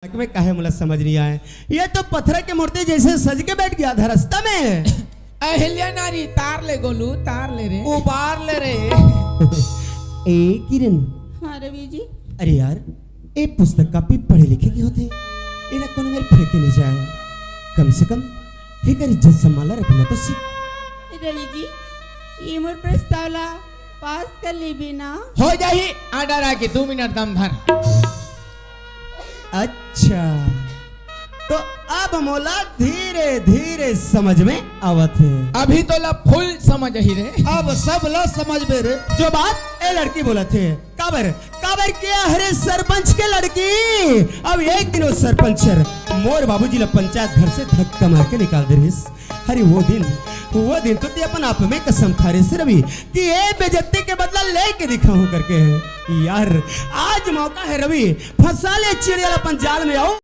में काहे मुला समझ नहीं आए। ये तो पत्थर के मूर्ति जैसे सज के बैठ गया था रास्ता में। अहिल्या नारी तार ले गोलू, तार ले रे, उबार ले रे। ए किरण, हाँ रवि जी। अरे यार ये पुस्तक काफी पढ़े लिखे के होते, इन्हें कौन मेरे फेंके नहीं जाए। कम से कम एक इज्जत संभाला रखना तो सीख। रवि जी ये मोर प्रस्तावला पास कर ली बिना हो जाही आडर आके 2 मिनट दम धर। अच्छा तो अब मोला धीरे धीरे समझ में आवत है। अभी तो ला फुल समझ ही रे। अब सब ला समझ में रे। जो बात ए लड़की बोला थे काबर काबर किया हरे सरपंच के लड़की। अब एक दिन वो सरपंच मोर बाबूजी ला पंचायत घर से धक्का मार के निकाल दे रही। अरे वो दिन तो ते अपन आप में कसम खा रहे रवि कि ये बेइज्जती के बदला लेके दिखाऊं करके। यार आज मौका है रवि, फंसा ले चिड़िया अपन जाल में आओ।